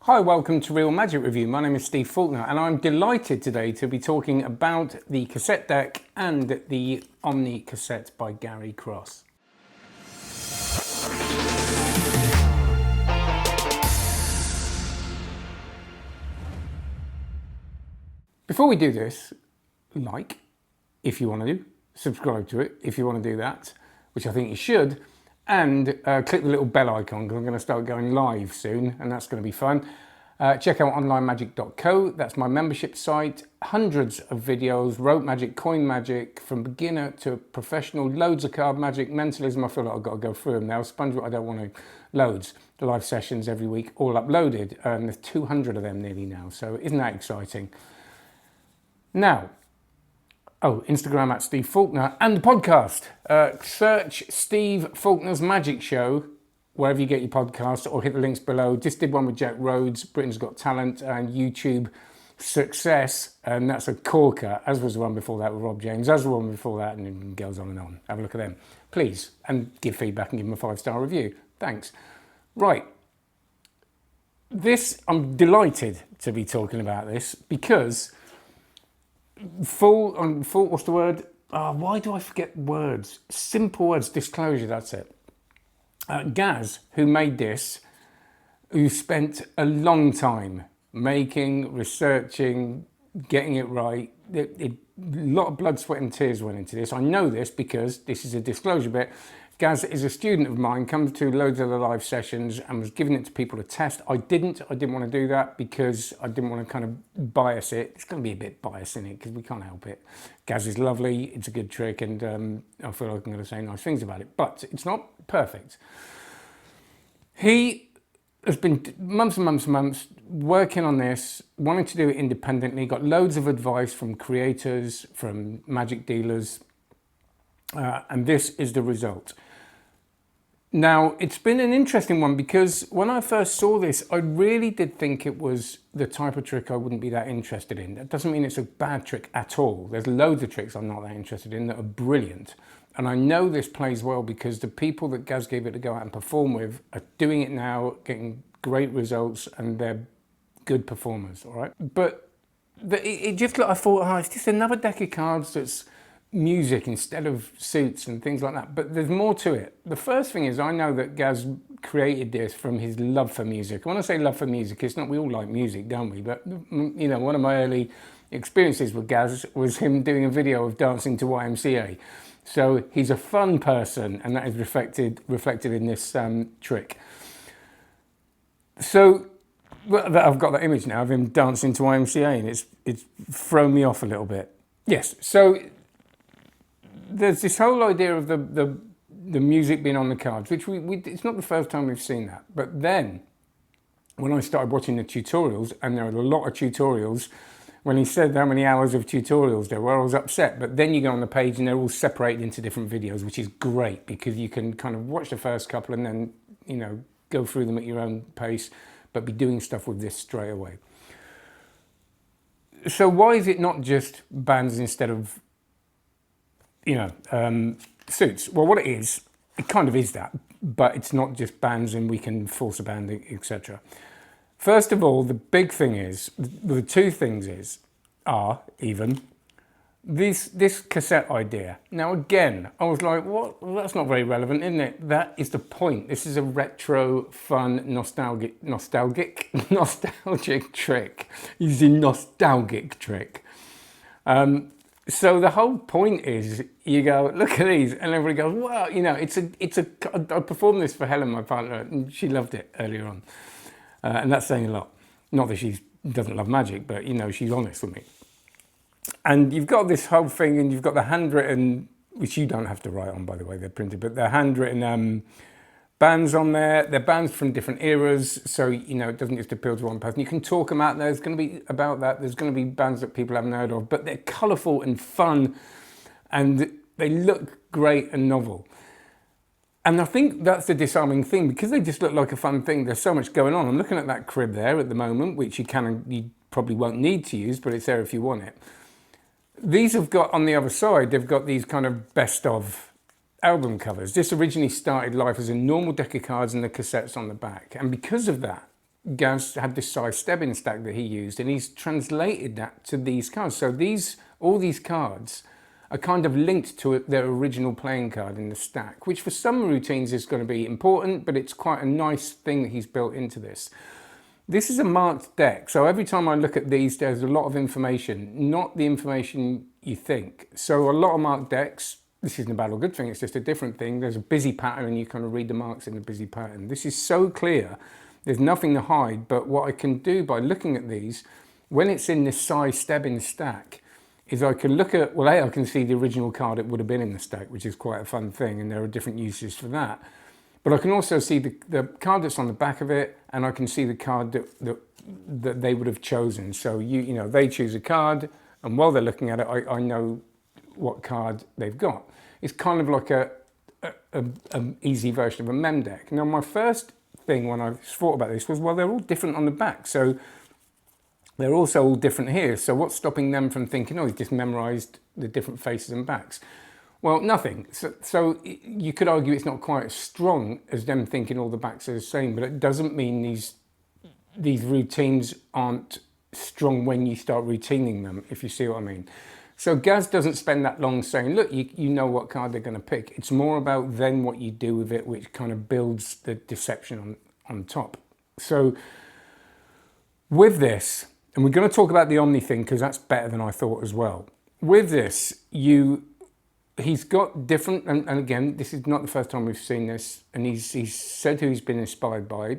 Hi, welcome to Real Magic Review. My name is Steve Faulkner and I'm delighted today to be talking about the cassette deck and the Omni cassette by Gary Cross. Before we do this, like, if you want to, subscribe to it if you want to do that, which I think you should, and click the little bell icon because I'm going to start going live soon and that's going to be fun. Check out onlinemagic.co, that's my membership site. Hundreds of videos, rope magic, coin magic, from beginner to professional, loads of card magic, mentalism. I feel like I've got to go through them now. Sponge, I don't want to, loads. The live sessions every week, all uploaded. There's 200 of them nearly now, so isn't that exciting? Now, Instagram at Steve Faulkner, and the podcast. Search Steve Faulkner's Magic Show wherever you get your podcasts, or hit the links below. Just did one with Jack Rhodes, Britain's Got Talent, and YouTube Success, and that's a corker, as was the one before that with Rob James, as the one before that, and it goes on and on. Have a look at them, please, and give feedback and give them a 5-star review. Thanks. Right. I'm delighted to be talking about this because what's the word? Why do I forget words? Simple words, disclosure, that's it. Gaz, who made this, who spent a long time making, researching, getting it right. A lot of blood, sweat and tears went into this. I know this because, this is a disclosure bit, Gaz is a student of mine, comes to loads of the live sessions and was giving it to people to test. I didn't want to do that because I didn't want to kind of bias it. It's going to be a bit biased in it because we can't help it. Gaz is lovely, it's a good trick, and I feel like I'm going to say nice things about it, but it's not perfect. He has been months and months working on this, wanting to do it independently, got loads of advice from creators, from magic dealers, and this is the result. Now, it's been an interesting one because when I first saw this, I really did think it was the type of trick I wouldn't be that interested in. That doesn't mean it's a bad trick at all. There's loads of tricks I'm not that interested in that are brilliant. And I know this plays well because the people that Gaz gave it to go out and perform with are doing it now, getting great results, and they're good performers, all right? But it just, I thought, it's just another deck of cards that's music instead of suits and things like that, but there's more to it. The first thing is, I know that Gaz created this from his love for music. When I say love for music, it's not, we all like music, don't we? But you know, one of my early experiences with Gaz was him doing a video of dancing to YMCA. So he's a fun person, and that is reflected in this trick. So I've got that image now of him dancing to YMCA, and it's thrown me off a little bit. Yes, so there's this whole idea of the music being on the cards, which it's not the first time we've seen that. But then, when I started watching the tutorials, and there are a lot of tutorials, when he said how many hours of tutorials there were, I was upset. But then you go on the page and they're all separated into different videos, which is great because you can kind of watch the first couple and then, you know, go through them at your own pace, but be doing stuff with this straight away. So why is it not just bands instead of, suits? Well, what it kind of is that, but it's not just bands and we can force a band, etc. First of all, the big thing is, the two things are this cassette idea. Now again, I was like, what? Well, that's not very relevant, isn't it? That is the point. This is a retro, fun, nostalgic trick. Using nostalgic trick. So the whole point is, you go, look at these, and everybody goes, wow, you know, I performed this for Helen, my partner, and she loved it earlier on. And that's saying a lot. Not that she doesn't love magic, but, you know, she's honest with me. And you've got this whole thing, and you've got the handwritten, which you don't have to write on, by the way, they're printed, but they're handwritten bands on there. They're bands from different eras, so, you know, it doesn't just appeal to one person. You can talk them out. There's going to be about that. There's going to be bands that people haven't heard of, but they're colourful and fun, and they look great and novel. And I think that's the disarming thing, because they just look like a fun thing. There's so much going on. I'm looking at that crib there at the moment, which you probably won't need to use, but it's there if you want it. These have got, on the other side, they've got these kind of best of album covers. This originally started life as a normal deck of cards and the cassettes on the back. And because of that, Gaz had this size stebbing stack that he used, and he's translated that to these cards. So all these cards are kind of linked to their original playing card in the stack, which for some routines is going to be important, but it's quite a nice thing that he's built into this. This is a marked deck, so every time I look at these, there's a lot of information, not the information you think. So a lot of marked decks, this isn't a bad or good thing, it's just a different thing. There's a busy pattern and you kind of read the marks in the busy pattern. This is so clear, there's nothing to hide, but what I can do by looking at these, when it's in this size stebbing stack, is I can look at, well, I can see the original card it would have been in the stack, which is quite a fun thing, and there are different uses for that. But I can also see the card that's on the back of it, and I can see the card that they would have chosen. So you know, they choose a card, and while they're looking at it, I know what card they've got. It's kind of like an easy version of a mem deck. Now, my first thing when I thought about this was, well, they're all different on the back, so they're also all different here. So what's stopping them from thinking, oh, he's just memorized the different faces and backs? Well, nothing. So you could argue it's not quite as strong as them thinking all the backs are the same, but it doesn't mean these routines aren't strong when you start routining them, if you see what I mean. So Gaz doesn't spend that long saying, look, you know what card they're going to pick. It's more about then what you do with it, which kind of builds the deception on top. So with this, and we're going to talk about the Omni thing because that's better than I thought as well. With this, he's got different, and again, this is not the first time we've seen this, and he's said who he's been inspired by.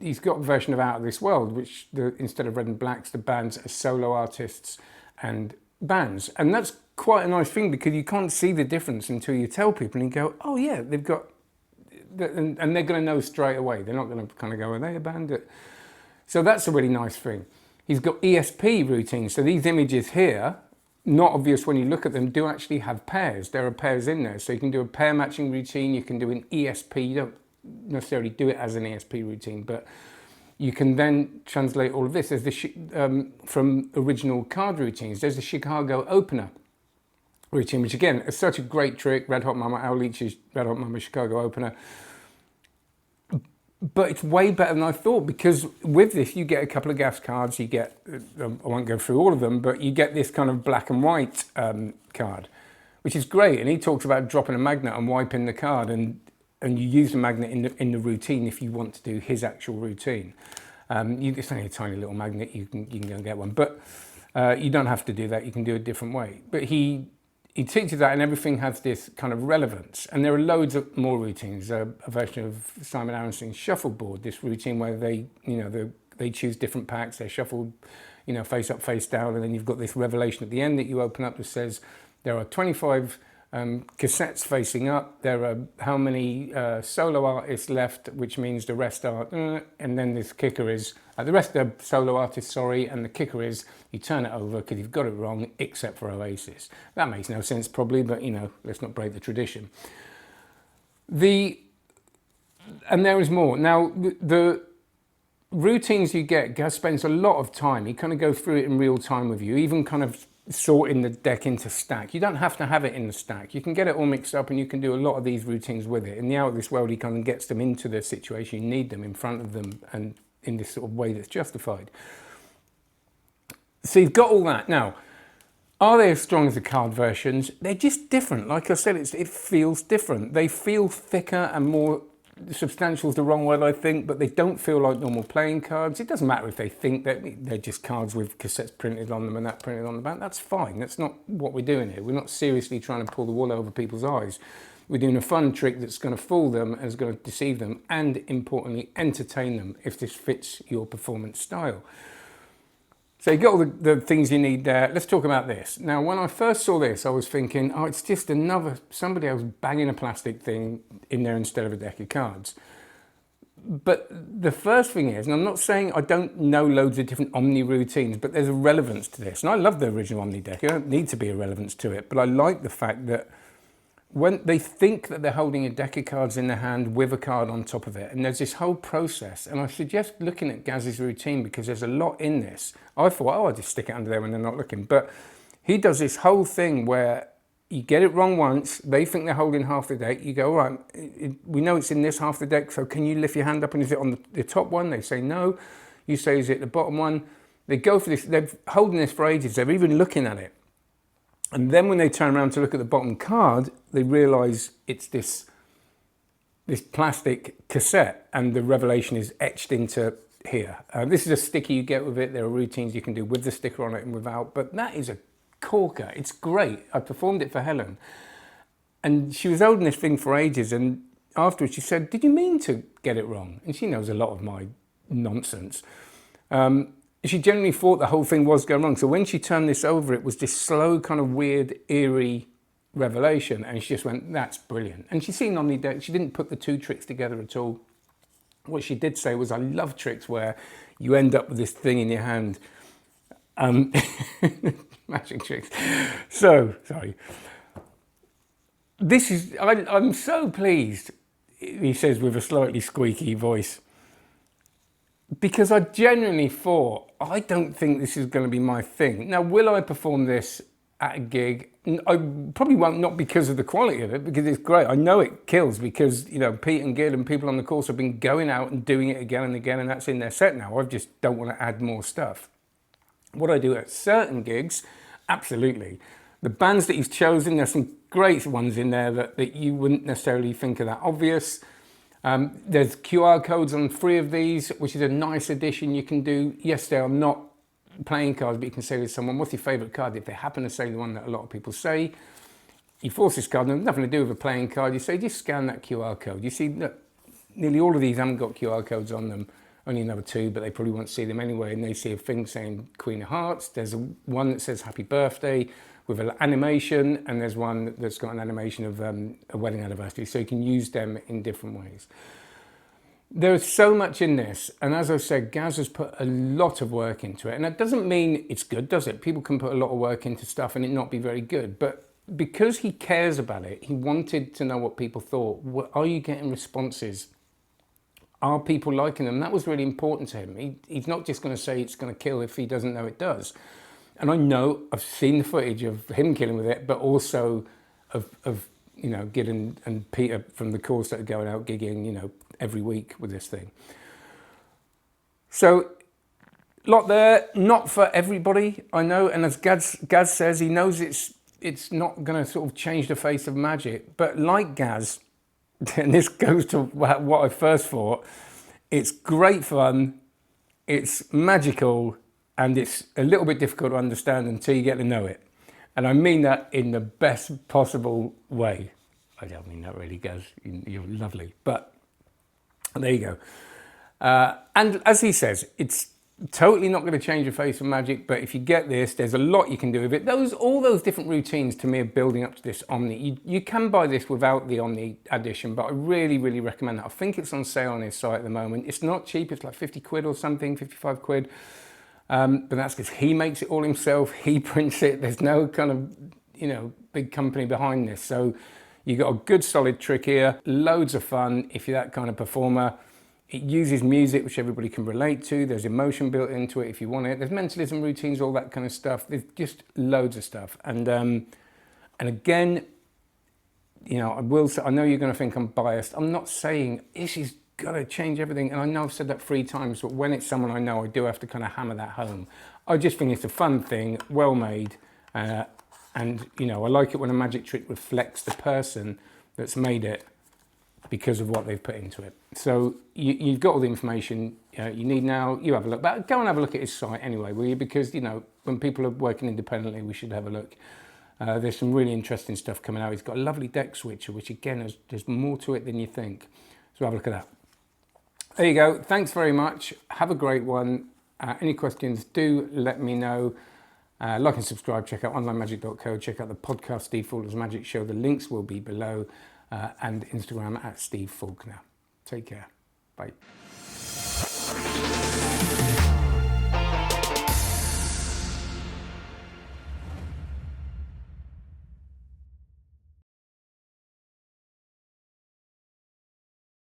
He's got a version of Out of This World, which instead of red and blacks, the bands are solo artists and bands. And that's quite a nice thing because you can't see the difference until you tell people and you go, oh yeah, they've got, and they're going to know straight away. They're not going to kind of go, are they a band? So that's a really nice thing. He's got ESP routines. So these images here, not obvious when you look at them, do actually have pairs. There are pairs in there. So you can do a pair matching routine. You can do an ESP. You don't necessarily do it as an ESP routine, but you can then translate all of this. There's the from original card routines. There's the Chicago opener routine, which again is such a great trick. Red Hot Mama, Al Leach's Red Hot Mama Chicago opener. But it's way better than I thought because with this you get a couple of gas cards. You get, I won't go through all of them, but you get this kind of black and white card, which is great. And he talks about dropping a magnet and wiping the card, and you use the magnet in the routine if you want to do his actual routine. It's only a tiny little magnet. You can go and get one, but you don't have to do that. You can do it a different way. But he teaches that, and everything has this kind of relevance. And there are loads of more routines. A version of Simon Aronson's shuffleboard, this routine where they choose different packs, they're shuffled, face up, face down, and then you've got this revelation at the end that you open up that says there are 25 cassettes facing up. There are how many solo artists left, which means the rest are, and then this kicker is the rest are solo artists, sorry, and the kicker is you turn it over because you've got it wrong, except for Oasis. That makes no sense probably, but let's not break the tradition. And there is more. Now the routines you get, Gaz spends a lot of time. He kind of goes through it in real time with you, even kind of sorting the deck into stack. You don't have to have it in the stack. You can get it all mixed up and you can do a lot of these routines with it. In the Out of This World, he kind of gets them into the situation you need them in front of them and in this sort of way that's justified. So you've got all that. Now, are they as strong as the card versions? They're just different. Like I said, it feels different. They feel thicker and more substantial is the wrong word, I think, but they don't feel like normal playing cards. It doesn't matter if they think that they're just cards with cassettes printed on them and that printed on the back. That's fine. That's not what we're doing here. We're not seriously trying to pull the wool over people's eyes. We're doing a fun trick that's going to fool them and is going to deceive them and, importantly, entertain them if this fits your performance style. So you've got all the things you need there. Let's talk about this. Now, when I first saw this, I was thinking, oh, it's just somebody else banging a plastic thing in there instead of a deck of cards. But the first thing is, and I'm not saying I don't know loads of different Omni routines, but there's a relevance to this. And I love the original Omni deck. I don't need to be a relevance to it, but I like the fact that when they think that they're holding a deck of cards in their hand with a card on top of it, and there's this whole process, and I suggest looking at Gaz's routine because there's a lot in this. I thought, oh, I'll just stick it under there when they're not looking, but he does this whole thing where You get it wrong once, they think they're holding half the deck, you go, all right, we know it's in this half the deck, so can you lift your hand up and is it on the top one? They say no. You say, is it the bottom one? They go for this, they're holding this for ages, they're even looking at it. And then when they turn around to look at the bottom card, they realise it's this plastic cassette and the revelation is etched into here. This is a sticker you get with it. There are routines you can do with the sticker on it and without, but that is a corker. It's great. I performed it for Helen and she was holding this thing for ages, and afterwards she said, did you mean to get it wrong? And she knows a lot of my nonsense. She generally thought the whole thing was going wrong. So when she turned this over, it was this slow kind of weird, eerie revelation, and she just went, that's brilliant. And she's seen Omni deck. She didn't put the two tricks together at all. What she did say was, I love tricks where you end up with this thing in your hand. Magic tricks. So, sorry. This is, I'm so pleased, he says with a slightly squeaky voice, because I genuinely thought, I don't think this is going to be my thing. Now, will I perform this at a gig? I probably won't, not because of the quality of it, because it's great. I know it kills because, you know, Pete and Gid and people on the course have been going out and doing it again and again, and that's in their set now. I just don't want to add more stuff. What I do at certain gigs, absolutely. The bands that he's chosen, there's some great ones in there that you wouldn't necessarily think are that obvious. There's QR codes on 3 of these, which is a nice addition you can do. Yes, they are not playing cards, but you can say to someone, what's your favourite card? If they happen to say the one that a lot of people say, you force this card, and there's nothing to do with a playing card. You say, just scan that QR code. You see, look, nearly all of these haven't got QR codes on them. Only another 2, but they probably won't see them anyway. And they see a thing saying Queen of Hearts. There's one that says Happy Birthday with an animation, and there's one that's got an animation of a wedding anniversary. So you can use them in different ways. There is so much in this, and as I said, Gaz has put a lot of work into it, and that doesn't mean it's good, does it? People can put a lot of work into stuff and it not be very good, but because he cares about it, he wanted to know what people thought. Are you getting responses? Are people liking them? That was really important to him. He's not just going to say it's going to kill if he doesn't know it does. And I know, I've seen the footage of him killing with it, but also of you know, Gid and Peter from the course that are going out gigging, you know, every week with this thing. So, lot there, not for everybody, I know, and as Gaz says, he knows it's not going to sort of change the face of magic, but like Gaz, and this goes to what I first thought, it's great fun, it's magical, and it's a little bit difficult to understand until you get to know it. And I mean that in the best possible way. I don't mean that really, Gaz, you're lovely, but there you go. And as he says, it's totally not going to change the face of magic, but if you get this, there's a lot you can do with it. All those different routines to me are building up to this Omni. You can buy this without the Omni addition, but I really, really recommend that. I think it's on sale on his site at the moment. It's not cheap, it's like 50 quid or something, 55 quid. But that's because he makes it all himself, he prints it, there's no kind of, you know, big company behind this. So you got a good solid trick here, loads of fun if you're that kind of performer. It uses music which everybody can relate to, there's emotion built into it if you want it, there's mentalism routines, all that kind of stuff, there's just loads of stuff. And again, you know, I know you're going to think I'm biased, I'm not saying this is got to change everything, and I know I've said that 3 times, but when it's someone I know, I do have to kind of hammer that home. I just think it's a fun thing, well made, and you know, I like it when a magic trick reflects the person that's made it because of what they've put into it. So you've got all the information you need now. You have a look, but go and have a look at his site anyway, will you? Because, you know, when people are working independently, we should have a look. There's some really interesting stuff coming out. He's got a lovely deck switcher, which again, there's more to it than you think. So have a look at that. There you go. Thanks very much. Have a great one. Any questions, do let me know. Like and subscribe. Check out onlinemagic.co. Check out the podcast Steve Faulkner's Magic Show. The links will be below. And Instagram at Steve Faulkner. Take care. Bye.